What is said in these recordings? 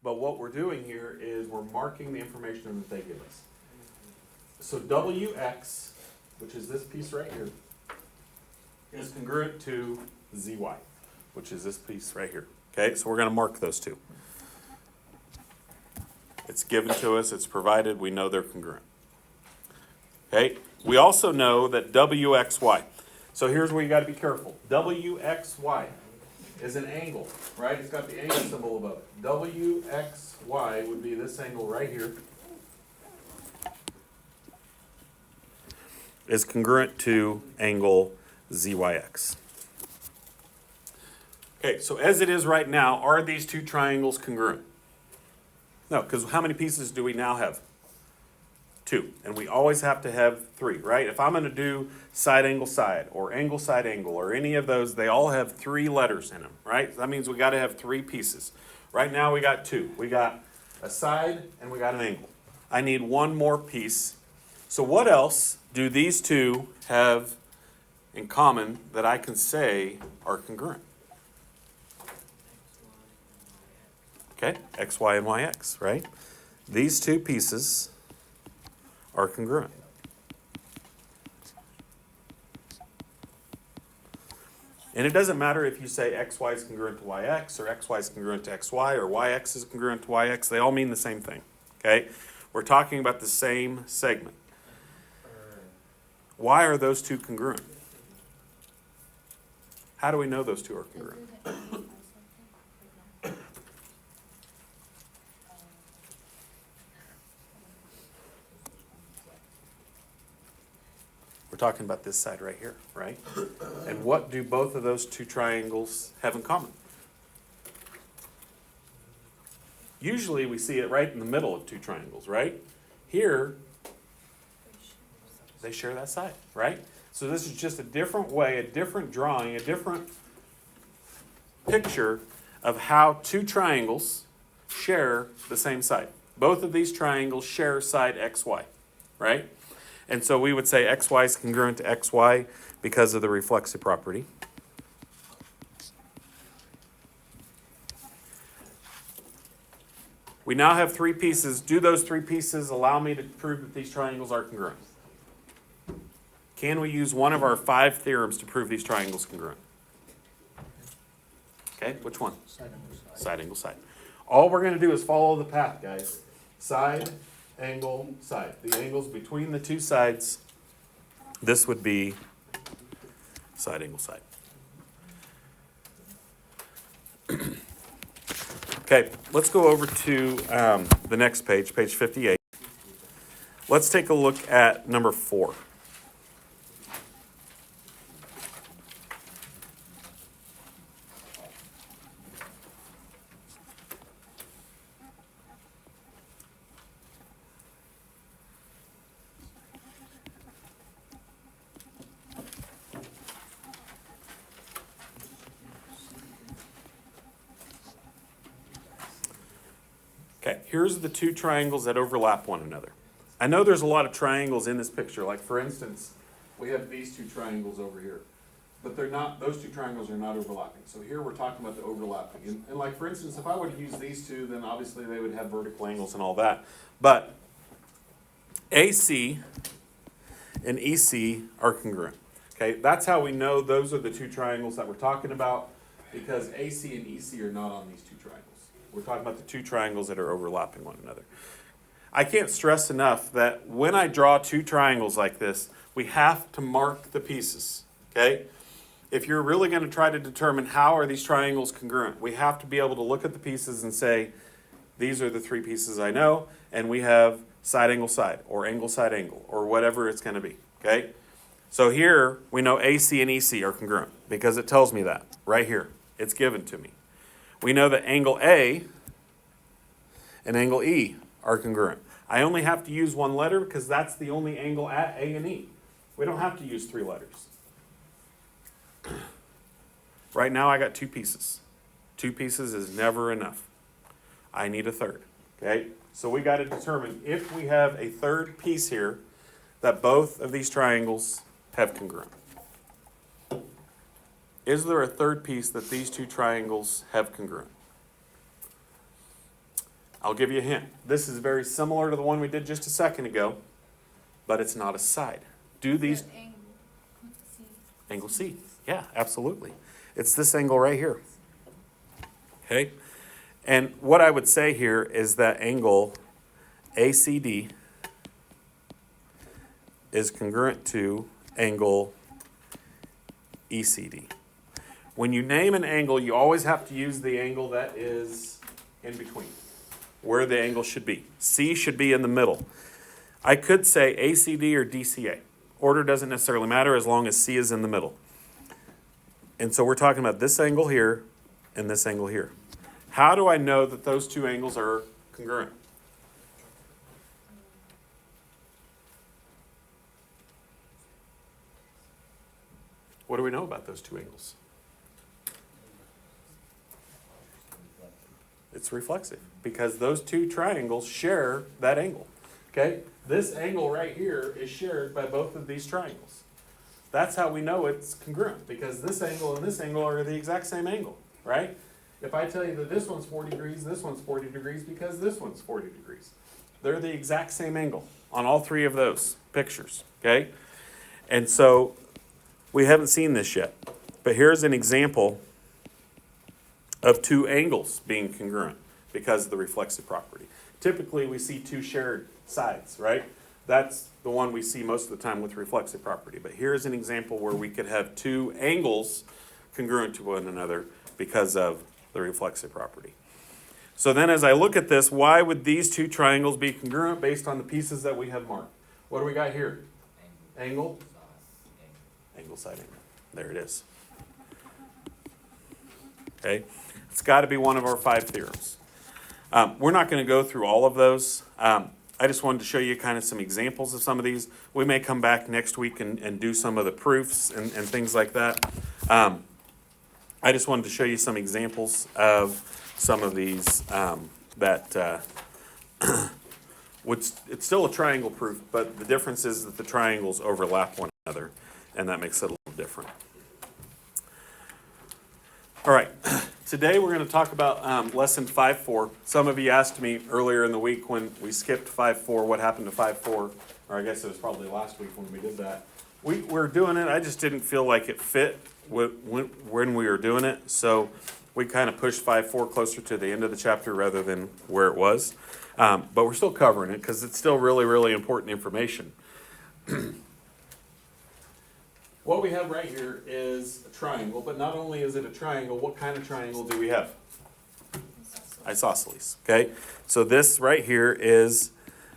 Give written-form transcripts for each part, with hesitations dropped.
but what we're doing here is we're marking the information that they give us. So WX, which is this piece right here, is congruent to ZY, which is this piece right here. Okay, so we're going to mark those two. It's given to us, it's provided, we know they're congruent. Okay, we also know that WXY. So here's where you got to be careful. WXY is an angle, right? It's got the angle symbol above it. WXY would be this angle right here. Is congruent to angle ZYX. Okay, so as it is right now, are these two triangles congruent? No, because how many pieces do we now have? 2. And we always have to have 3, right? If I'm going to do side, or angle, side, angle, or any of those, they all have 3 letters in them, right? So that means we got to have 3 pieces. Right now we got 2. We got a side and we got an angle. I need one more piece. So what else do these two have in common that I can say are congruent? Okay, X, Y, and YX, right? These two pieces are congruent. And it doesn't matter if you say XY is congruent to YX, or XY is congruent to XY, or YX is congruent to YX. They all mean the same thing, okay? We're talking about the same segment. Why are those two congruent? How do we know those two are congruent? We're talking about this side right here, right? And what do both of those two triangles have in common? Usually we see it right in the middle of two triangles, right? Here, they share that side, right? So this is just a different way, a different drawing, a different picture of how two triangles share the same side. Both of these triangles share side XY, right? And so we would say XY is congruent to XY because of the reflexive property. We now have 3 pieces. Do those 3 pieces allow me to prove that these triangles are congruent? Can we use one of our 5 theorems to prove these triangles congruent? Okay, which one? Side, angle, side. Side, angle, side. All we're going to do is follow the path, guys. Side, angle, side. The angles between the two sides, this would be side, angle, side. Okay, let's go over to the next page, page 58. Let's take a look at number 4. Okay, here's the 2 triangles that overlap one another. I know there's a lot of triangles in this picture. Like for instance, we have these 2 triangles over here. But they're not, those 2 triangles are not overlapping. So here we're talking about the overlapping. And like for instance, if I were to use these 2, then obviously they would have vertical angles and all that. But AC and EC are congruent. Okay, that's how we know those are the 2 triangles that we're talking about, because AC and EC are not on these 2 triangles. We're talking about the 2 triangles that are overlapping one another. I can't stress enough that when I draw 2 triangles like this, we have to mark the pieces, okay? If you're really going to try to determine how are these triangles congruent, we have to be able to look at the pieces and say, these are the 3 pieces I know, and we have side, or angle, side, angle, or whatever it's going to be, okay? So here, we know AC and EC are congruent, because it tells me that, right here. It's given to me. We know that angle A and angle E are congruent. I only have to use 1 letter because that's the only angle at A and E. We don't have to use 3 letters. Right now I got 2 pieces. 2 pieces is never enough. I need a third, okay? So we got to determine if we have a third piece here that both of these triangles have congruent. Is there a third piece that these 2 triangles have congruent? I'll give you a hint. This is very similar to the one we did just a second ago, but it's not a side. Do these... Angle C. Yeah, absolutely. It's this angle right here. Okay? And what I would say here is that angle ACD is congruent to angle ECD. When you name an angle, you always have to use the angle that is in between, where the angle should be. C should be in the middle. I could say ACD or DCA. Order doesn't necessarily matter as long as C is in the middle. And so we're talking about this angle here and this angle here. How do I know that those two angles are congruent? What do we know about those two angles? It's reflexive because those two triangles share that angle. Okay? This angle right here is shared by both of these triangles. That's how we know it's congruent, because this angle and this angle are the exact same angle, right? If I tell you that this one's 40 degrees, this one's 40 degrees because this one's 40 degrees. They're the exact same angle on all three of those pictures, okay? And so we haven't seen this yet, but here's an example of two angles being congruent because of the reflexive property. Typically, we see two shared sides, right? That's the one we see most of the time with reflexive property. But here's an example where we could have two angles congruent to one another because of the reflexive property. So then as I look at this, why would these two triangles be congruent based on the pieces that we have marked? What do we got here? Angle? Angle, side angle. There it is. Okay? It's got to be one of our 5 theorems. We're not going to go through all of those. I just wanted to show you kind of some examples of some of these. We may come back next week and do some of the proofs and things like that. I just wanted to show you some examples of some of these that it's still a triangle proof, but the difference is that the triangles overlap one another, and that makes it a little different. All right, today we're going to talk about lesson 5.4. Some of you asked me earlier in the week when we skipped 5.4, what happened to 5.4, or I guess it was probably last week when we did that. We're doing it, I just didn't feel like it fit when we were doing it, so we kind of pushed 5.4 closer to the end of the chapter rather than where it was. But we're still covering it because it's still really, really important information. What we have right here is a triangle, but not only is it a triangle, what kind of triangle do we have? Isosceles, okay? So this right here is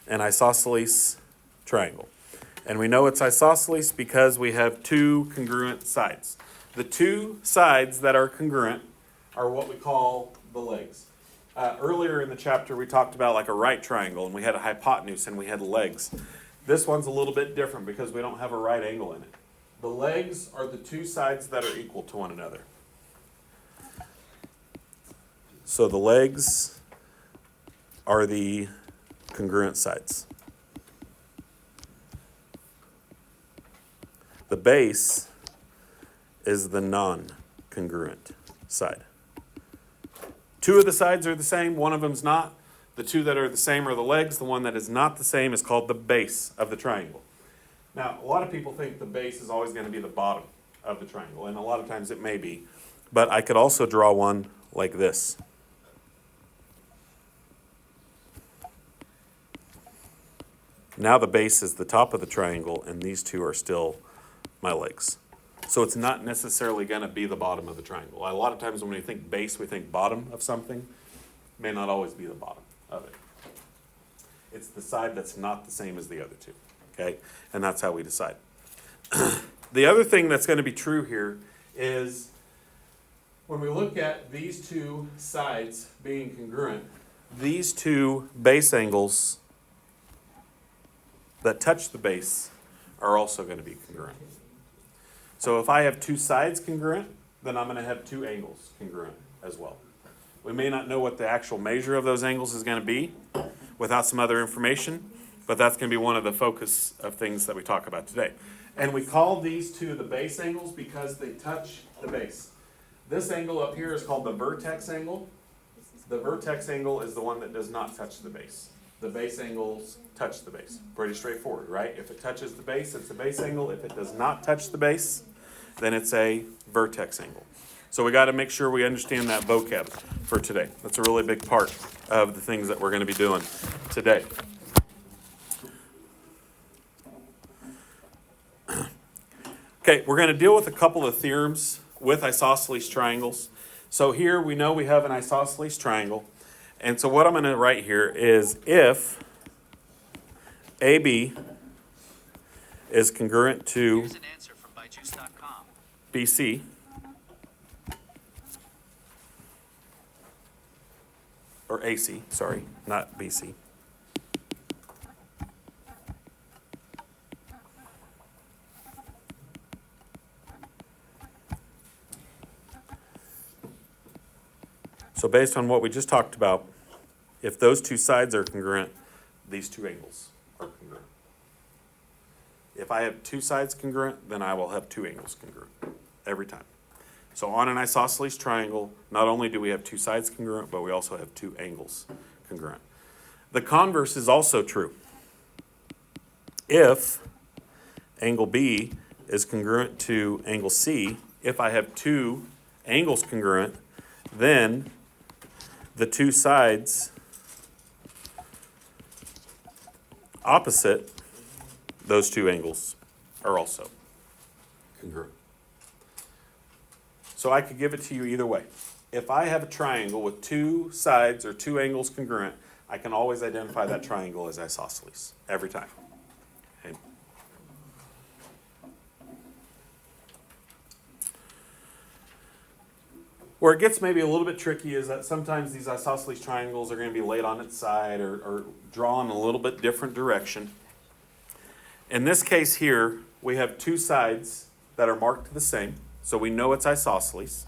an isosceles triangle. And we know it's isosceles because we have two congruent sides. The two sides that are congruent are what we call the legs. Earlier in the chapter, we talked about like a right triangle, and we had a hypotenuse and we had legs. This one's a little bit different because we don't have a right angle in it. The legs are the two sides that are equal to one another. So the legs are the congruent sides. The base is the non-congruent side. Two of the sides are the same, one of them's not. The two that are the same are the legs. The one that is not the same is called the base of the triangle. Now, a lot of people think the base is always going to be the bottom of the triangle, and a lot of times it may be. But I could also draw one like this. Now the base is the top of the triangle, and these two are still my legs. So it's not necessarily going to be the bottom of the triangle. A lot of times when we think base, we think bottom of something. May not always be the bottom of it. It's the side that's not the same as the other two. Okay? And that's how we decide. The other thing that's going to be true here is when we look at these two sides being congruent, these two base angles that touch the base are also going to be congruent. So if I have two sides congruent, then I'm going to have two angles congruent as well. We may not know what the actual measure of those angles is going to be without some other information, but that's going to be one of the focus of things that we talk about today. And we call these two the base angles because they touch the base. This angle up here is called the vertex angle. The vertex angle is the one that does not touch the base. The base angles touch the base. Pretty straightforward, right? If it touches the base, it's a base angle. If it does not touch the base, then it's a vertex angle. So we got to make sure we understand that vocab for today. That's a really big part of the things that we're going to be doing today. Okay, we're going to deal with a couple of theorems with isosceles triangles. So here we know we have an isosceles triangle. And so what I'm going to write here is if AB is congruent to Here's an answer from byjuice.com. BC, or AC, sorry, not BC. So based on what we just talked about, if those two sides are congruent, these two angles are congruent. If I have two sides congruent, then I will have two angles congruent every time. So on an isosceles triangle, not only do we have two sides congruent, but we also have two angles congruent. The converse is also true. If angle B is congruent to angle C, if I have two angles congruent, then the two sides opposite those two angles are also congruent. So I could give it to you either way. If I have a triangle with two sides or two angles congruent, I can always identify that triangle as isosceles every time. Okay. Where it gets maybe a little bit tricky is that sometimes these isosceles triangles are going to be laid on its side or drawn in a little bit different direction. In this case here, we have two sides that are marked the same, so we know it's isosceles.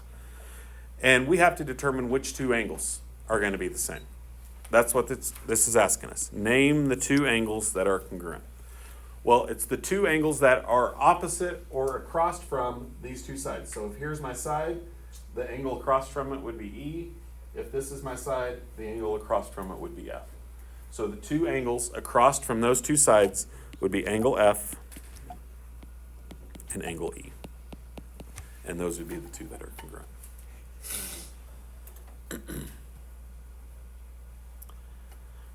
And we have to determine which two angles are going to be the same. That's what this is asking us. Name the two angles that are congruent. Well, it's the two angles that are opposite or across from these two sides. So if here's my side, the angle across from it would be E. If this is my side, the angle across from it would be F. So the two angles across from those two sides would be angle F and angle E. And those would be the two that are congruent.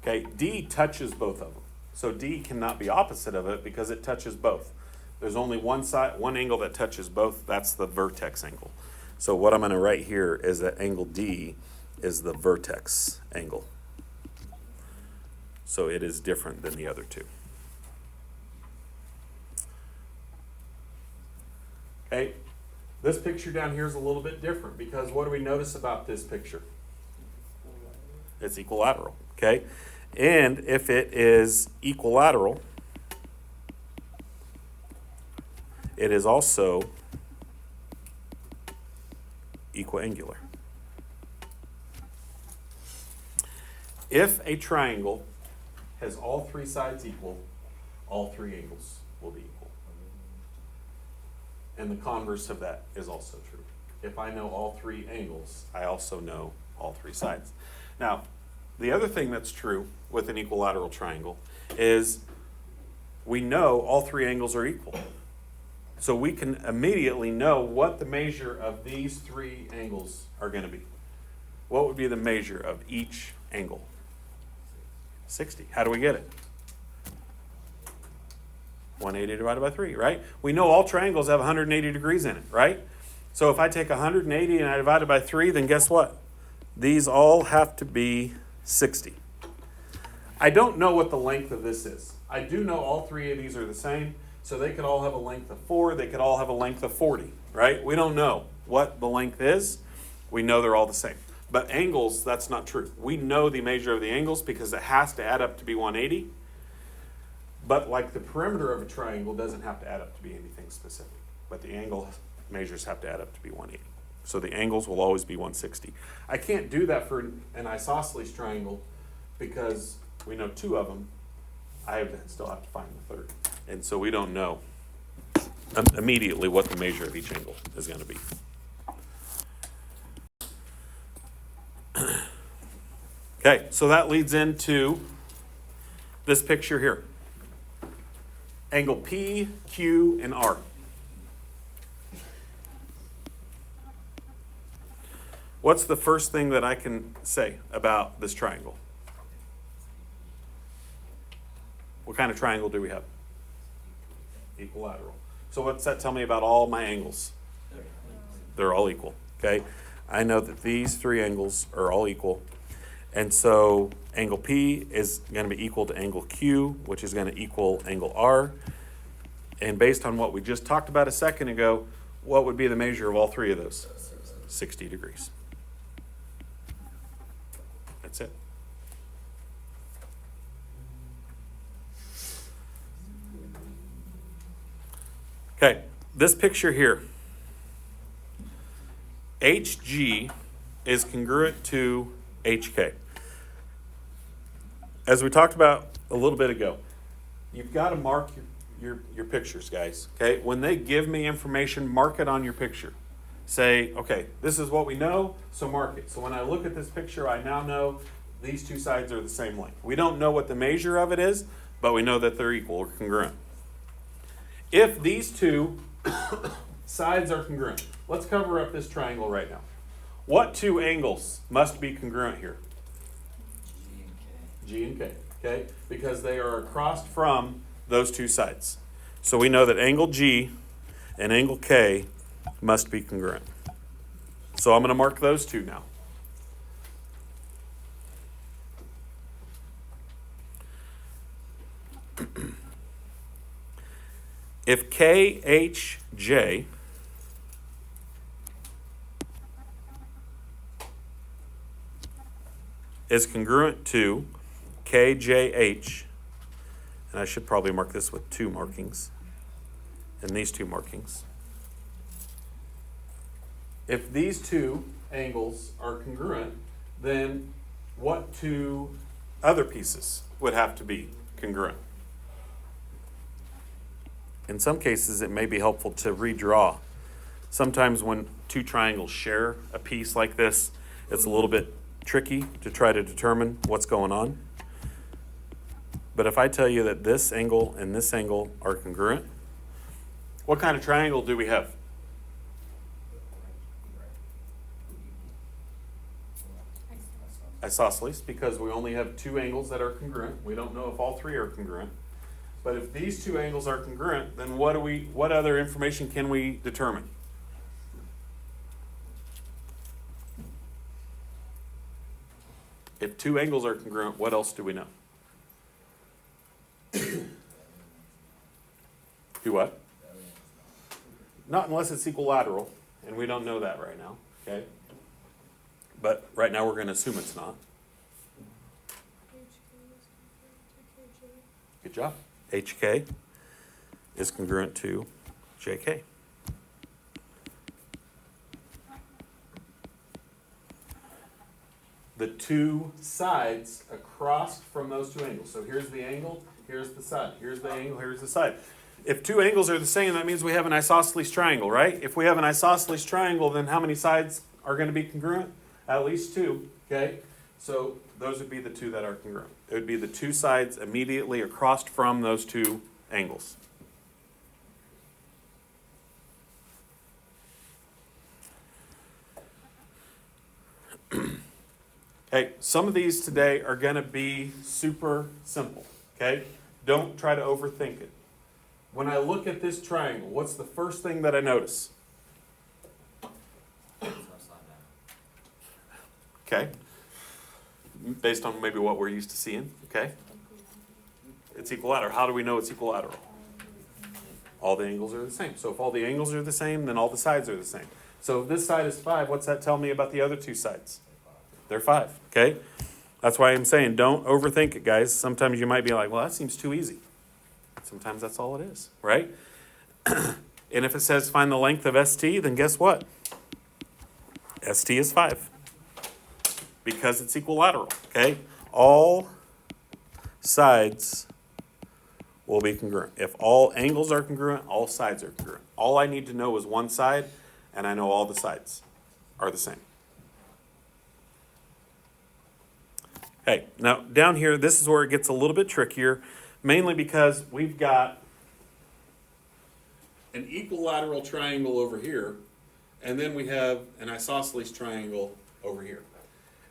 Okay, D touches both of them. So D cannot be opposite of it because it touches both. There's only one side, one angle that touches both. That's the vertex angle. So what I'm going to write here is that angle D is the vertex angle. So it is different than the other two. Okay, this picture down here is a little bit different because what do we notice about this picture? It's equilateral, okay? And if it is equilateral, it is also equiangular. If a triangle has all three sides equal, all three angles will be equal. And the converse of that is also true. If I know all three angles, I also know all three sides. Now, the other thing that's true with an equilateral triangle is we know all three angles are equal. So we can immediately know what the measure of these three angles are going to be. What would be the measure of each angle? 60. How do we get it? 180 divided by 3, right? We know all triangles have 180 degrees in it, right? So if I take 180 and I divide it by 3, then guess what? These all have to be 60. I don't know what the length of this is. I do know all three of these are the same, so they could all have a length of 4, they could all have a length of 40, right? We don't know what the length is. We know they're all the same. But angles, that's not true. We know the measure of the angles because it has to add up to be 180. But like the perimeter of a triangle doesn't have to add up to be anything specific. But the angle measures have to add up to be 180. So the angles will always be 160. I can't do that for an isosceles triangle because we know two of them. Still have to find the third. And so we don't know immediately what the measure of each angle is going to be. Okay, so that leads into this picture here. Angle P, Q, and R. What's the first thing that I can say about this triangle? What kind of triangle do we have? Equilateral. So what's that tell me about all my angles? They're all equal, okay? I know that these three angles are all equal. And so angle P is going to be equal to angle Q, which is going to equal angle R. And based on what we just talked about a second ago, what would be the measure of all three of those? 60 degrees. That's it. Okay, this picture here, HG is congruent to HK. As we talked about a little bit ago, you've got to mark your pictures, guys. Okay, when they give me information, mark it on your picture. Say, okay, this is what we know, so mark it. So when I look at this picture, I now know these two sides are the same length. We don't know what the measure of it is, but we know that they're equal or congruent. If these two sides are congruent, let's cover up this triangle right now. What two angles must be congruent here? G and K, okay? Because they are across from those two sides. So we know that angle G and angle K must be congruent. So I'm going to mark those two now. If KHJ is congruent to KJH, and I should probably mark this with two markings, and these two markings. If these two angles are congruent, then what two other pieces would have to be congruent? In some cases, it may be helpful to redraw. Sometimes when two triangles share a piece like this, it's a little bit tricky to try to determine what's going on. But if I tell you that this angle and this angle are congruent, what kind of triangle do we have? Isosceles, because we only have two angles that are congruent. We don't know if all three are congruent. But if these two angles are congruent, then what other information can we determine? If two angles are congruent, what else do we know? Do what? Not unless it's equilateral, and we don't know that right now, okay? But right now we're going to assume it's not. Good job. HK is congruent to JK. The two sides across from those two angles. So here's the angle, here's the side. Here's the angle, here's the side. If two angles are the same, that means we have an isosceles triangle, right? If we have an isosceles triangle, then how many sides are going to be congruent? At least two, okay? So those would be the two that are congruent. It would be the two sides immediately across from those two angles. Okay, some of these today are going to be super simple, okay? Don't try to overthink it. When I look at this triangle, what's the first thing that I notice? Okay, based on maybe what we're used to seeing, okay? It's equilateral. How do we know it's equilateral? All the angles are the same. So if all the angles are the same, then all the sides are the same. So if this side is 5, what's that tell me about the other two sides? They're 5, okay? That's why I'm saying don't overthink it, guys. Sometimes you might be like, well, that seems too easy. Sometimes that's all it is, right? And if it says find the length of ST, then guess what? ST is 5. Because it's equilateral, okay? All sides will be congruent. If all angles are congruent, all sides are congruent. All I need to know is one side, and I know all the sides are the same. Okay, now down here, this is where it gets a little bit trickier, mainly because we've got an equilateral triangle over here, and then we have an isosceles triangle over here.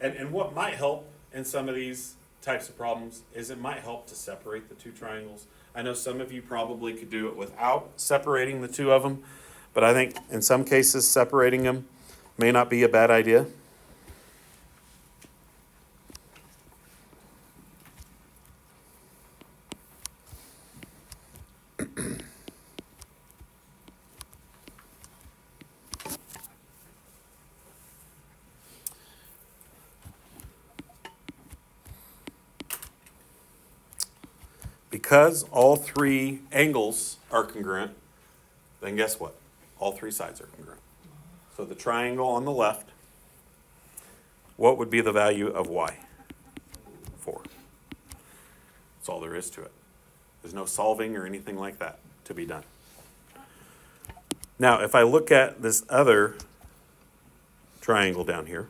And what might help in some of these types of problems is it might help to separate the two triangles. I know some of you probably could do it without separating the two of them, but I think in some cases separating them may not be a bad idea. Because all three angles are congruent, then guess what? All three sides are congruent. So the triangle on the left, what would be the value of y? 4. That's all there is to it. There's no solving or anything like that to be done. Now, if I look at this other triangle down here,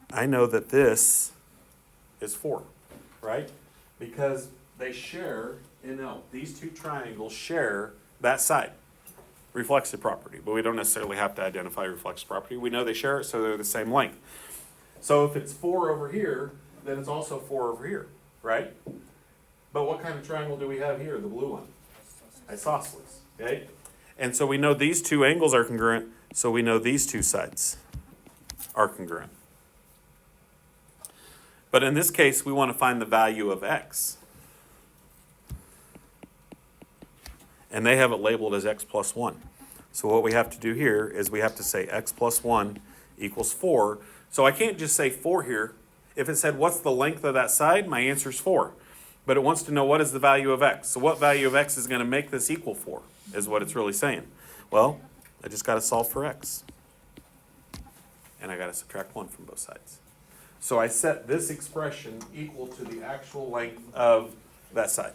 I know that this is 4, right? Because they share, these two triangles share that side, reflexive property. But we don't necessarily have to identify reflexive property. We know they share it, so they're the same length. So if it's 4 over here, then it's also 4 over here, right? But what kind of triangle do we have here, the blue one? Isosceles, okay? And so we know these two angles are congruent, so we know these two sides are congruent. But in this case, we want to find the value of x. And they have it labeled as x plus 1. So what we have to do here is we have to say x plus 1 equals 4. So I can't just say 4 here. If it said, what's the length of that side? My answer is 4. But it wants to know what is the value of x. So what value of x is going to make this equal 4 is what it's really saying. Well, I just got to solve for x. And I got to subtract 1 from both sides. So I set this expression equal to the actual length of that side.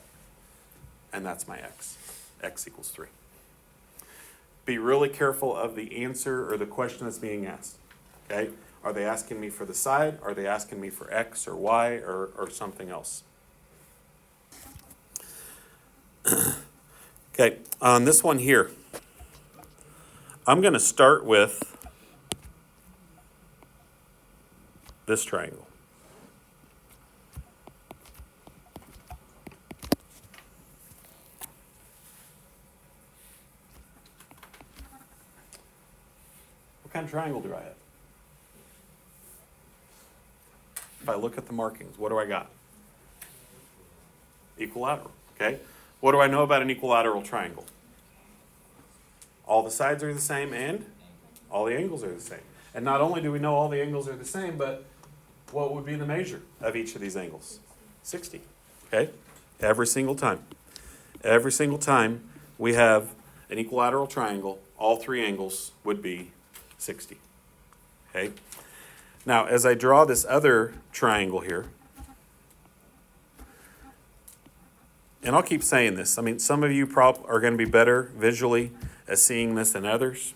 And that's my x. X equals 3. Be really careful of the answer or the question that's being asked. Okay? Are they asking me for the side? Are they asking me for x or y or something else? Okay, on this one here, I'm going to start with this triangle. What kind of triangle do I have? If I look at the markings, what do I got? Equilateral, okay? What do I know about an equilateral triangle? All the sides are the same and all the angles are the same. And not only do we know all the angles are the same, but what would be the measure of each of these angles? 60, okay? Every single time. Every single time we have an equilateral triangle, all three angles would be 60, okay? Now, as I draw this other triangle here, and I'll keep saying this. I mean, some of you are going to be better visually at seeing this than others.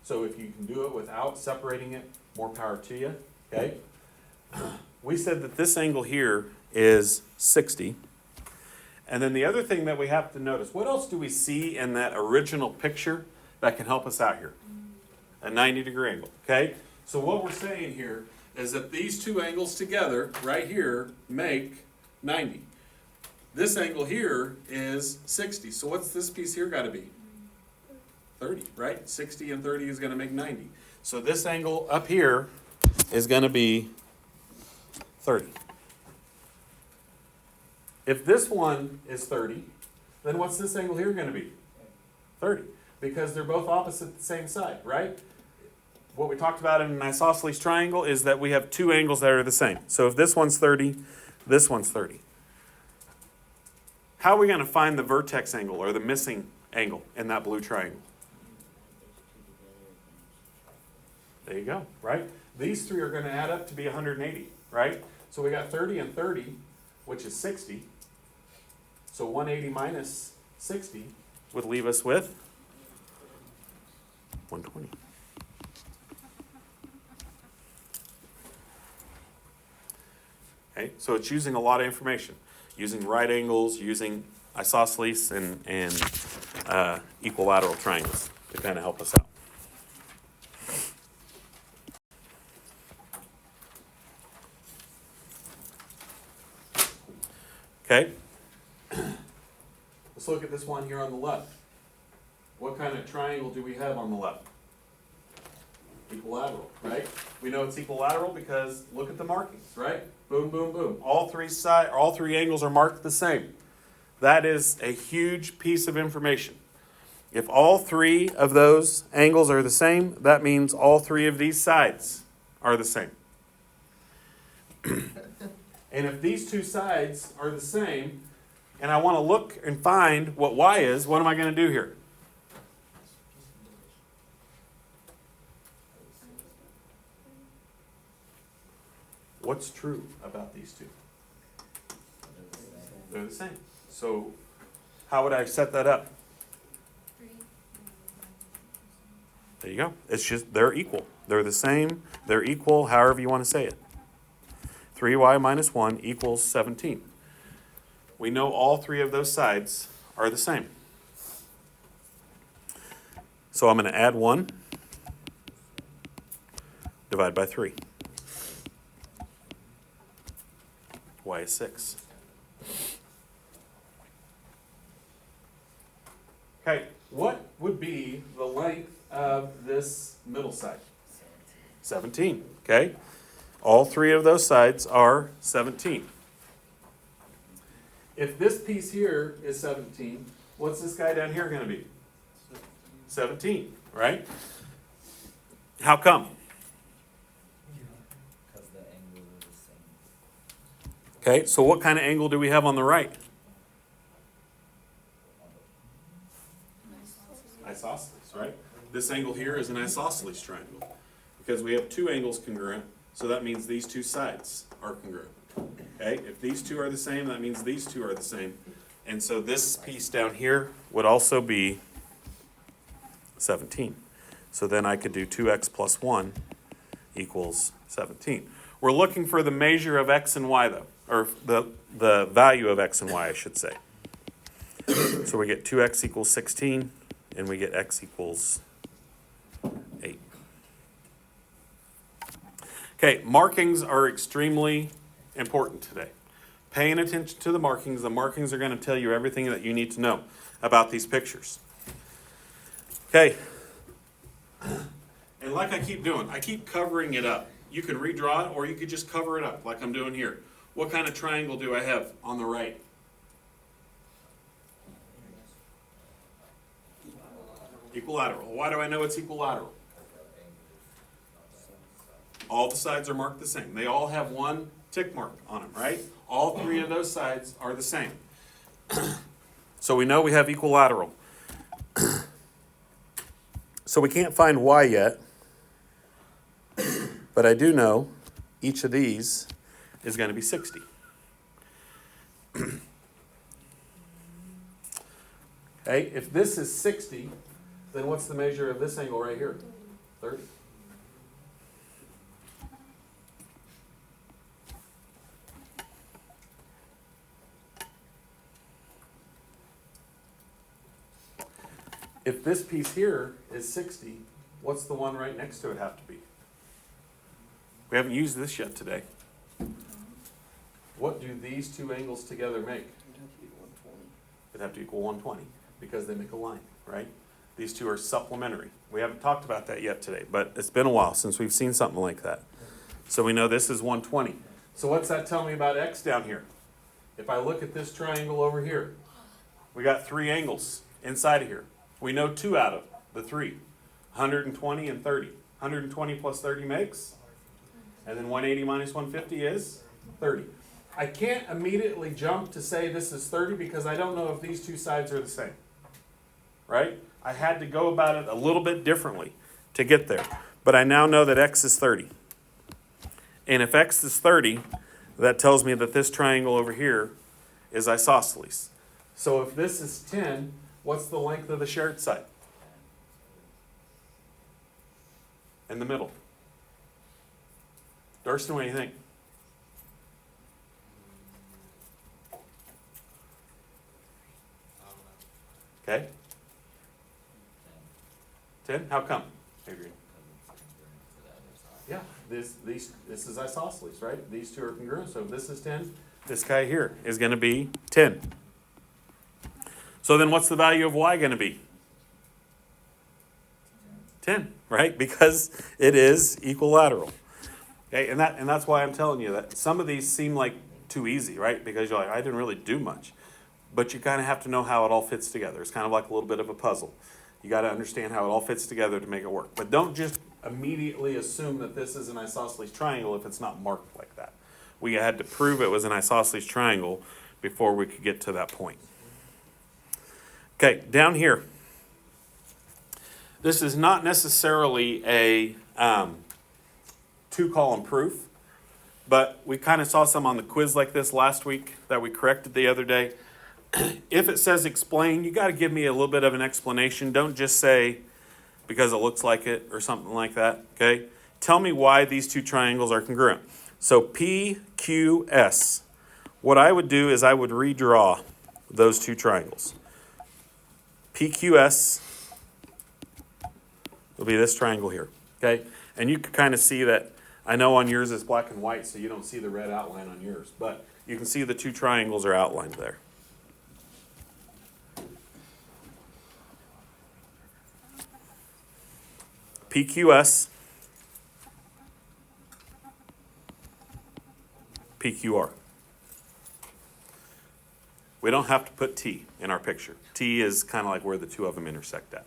So if you can do it without separating it, more power to you, okay? We said that this angle here is 60. And then the other thing that we have to notice, what else do we see in that original picture that can help us out here? A 90-degree angle, okay? So what we're saying here is that these two angles together, right here, make 90. This angle here is 60. So what's this piece here got to be? 30, right? 60 and 30 is going to make 90. So this angle up here is going to be 30. If this one is 30, then what's this angle here going to be? 30. Because they're both opposite the same side, right? What we talked about in an isosceles triangle is that we have two angles that are the same. So if this one's 30, this one's 30. How are we going to find the vertex angle or the missing angle in that blue triangle? There you go, right? These three are going to add up to be 180, right? So we got 30 and 30, which is 60. So 180 minus 60 would leave us with 120. Okay, so it's using a lot of information, using right angles, using isosceles and equilateral triangles to kind of help us out. Okay, let's look at this one here on the left. What kind of triangle do we have on the left? Equilateral, right? We know it's equilateral because look at the markings, right? Boom, boom, boom. All three angles are marked the same. That is a huge piece of information. If all three of those angles are the same, that means all three of these sides are the same. And if these two sides are the same, and I want to look and find what y is, what am I going to do here? What's true about these two? They're the same. So how would I set that up? There you go. It's just they're equal. They're the same. They're equal, however you want to say it. 3y minus 1 equals 17. We know all three of those sides are the same. So I'm going to add 1, divide by 3. Y is 6. Okay, what would be the length of this middle side? 17, okay? All three of those sides are 17. If this piece here is 17, what's this guy down here going to be? 17, right? How come? Because the angle is the same. Okay, so what kind of angle do we have on the right? Isosceles, right? This angle here is an isosceles triangle because we have two angles congruent, so that means these two sides are congruent. Okay, if these two are the same, that means these two are the same. And so this piece down here would also be 17. So then I could do 2x plus 1 equals 17. We're looking for the measure of x and y though, or the value of x and y, I should say. So we get 2x equals 16, and we get x equals 8. Okay, markings are extremely important today. Paying attention to the markings are going to tell you everything that you need to know about these pictures. Okay, and like I keep doing, I keep covering it up. You can redraw it, or you could just cover it up like I'm doing here. What kind of triangle do I have on the right? Equilateral. Why do I know it's equilateral? All the sides are marked the same. They all have one tick mark on them, right? All three of those sides are the same. So we know we have equilateral. So we can't find y yet, but I do know each of these is going to be 60. Okay, if this is 60, then what's the measure of this angle right here? 30. If this piece here is 60, what's the one right next to it have to be? We haven't used this yet today. What do these two angles together make? It'd have to equal 120 because they make a line, right? These two are supplementary. We haven't talked about that yet today, but it's been a while since we've seen something like that. So we know this is 120. So what's that tell me about x down here? If I look at this triangle over here, we got three angles inside of here. We know two out of the three, 120 and 30. 120 plus 30 makes, and then 180 minus 150 is 30. I can't immediately jump to say this is 30 because I don't know if these two sides are the same, right? I had to go about it a little bit differently to get there. But I now know that x is 30. And if x is 30, that tells me that this triangle over here is isosceles. So if this is 10, what's the length of the shared side? In the middle. Darsten, what do you think? Okay. 10? How come, Adrian? Yeah, this is isosceles, right? These two are congruent. So if this is 10, this guy here is going to be 10. So then what's the value of y going to be? 10, right? Because it is equilateral. Okay, and that's why I'm telling you that some of these seem like too easy, right? Because you're like, I didn't really do much. But you kind of have to know how it all fits together. It's kind of like a little bit of a puzzle. You got to understand how it all fits together to make it work. But don't just immediately assume that this is an isosceles triangle if it's not marked like that. We had to prove it was an isosceles triangle before we could get to that point. Okay, down here. This is not necessarily a two-column proof, but we kind of saw some on the quiz like this last week that we corrected the other day. If it says explain, you got to give me a little bit of an explanation. Don't just say because it looks like it or something like that, okay? Tell me why these two triangles are congruent. So PQS, what I would do is I would redraw those two triangles. PQS will be this triangle here, okay? And you can kind of see that, I know on yours it's black and white, so you don't see the red outline on yours, but you can see the two triangles are outlined there. PQS, PQR. We don't have to put T in our picture. T is kind of like where the two of them intersect at.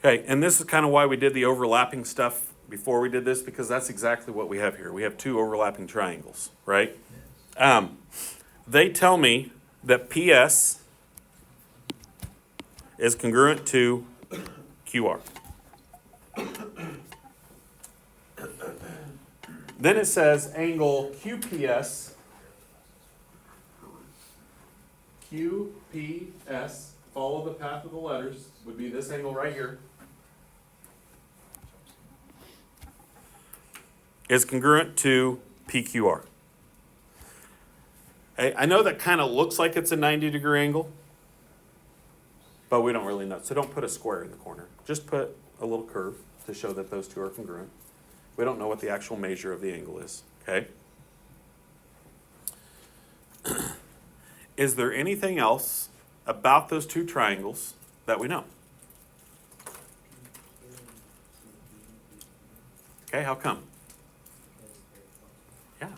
Okay, and this is kind of why we did the overlapping stuff before we did this, because that's exactly what we have here. We have two overlapping triangles, right? They tell me that PS is congruent to QR. Then it says angle QPS, follow the path of the letters, would be this angle right here, is congruent to PQR. Hey, I know that kind of looks like it's a 90-degree angle, but we don't really know. So don't put a square in the corner. Just put a little curve to show that those two are congruent. We don't know what the actual measure of the angle is, okay? Is there anything else about those two triangles that we know? Okay, how come? Yeah,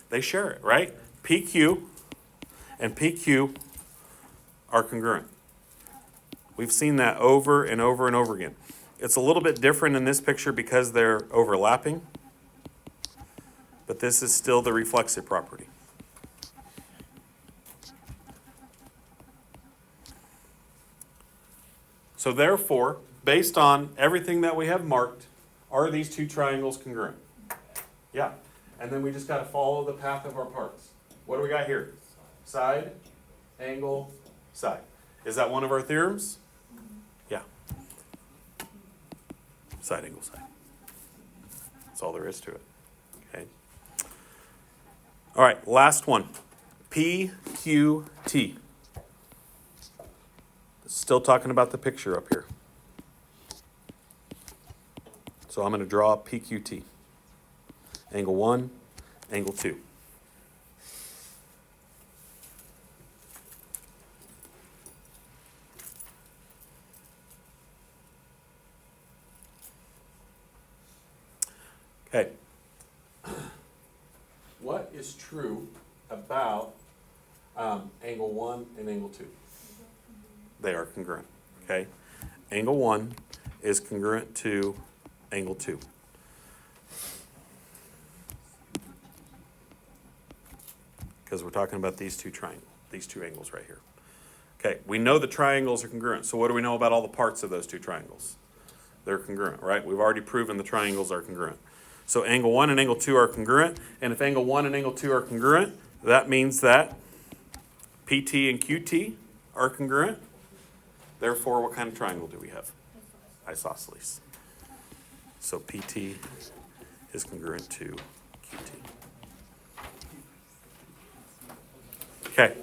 they share it, right? PQ and PQ are congruent. We've seen that over and over and over again. It's a little bit different in this picture because they're overlapping, but this is still the reflexive property. So therefore, based on everything that we have marked, are these two triangles congruent? Yeah. And then we just got to follow the path of our parts. What do we got here? Side, angle, side. Is that one of our theorems? Yeah. Side, angle, side. That's all there is to it. Okay. All right, last one. PQT. Still talking about the picture up here. So I'm going to draw PQT. Angle 1, angle 2. Okay. What is true about angle 1 and angle 2? They are congruent, okay? Angle 1 is congruent to angle 2. Because we're talking about these two angles right here. Okay, we know the triangles are congruent, so what do we know about all the parts of those two triangles? they're congruent, right? We've already proven the triangles are congruent. So angle 1 and angle 2 are congruent, and if angle 1 and angle 2 are congruent, that means that PT and QT are congruent. Therefore, what kind of triangle do we have? Isosceles. So PT is congruent to QT. Okay.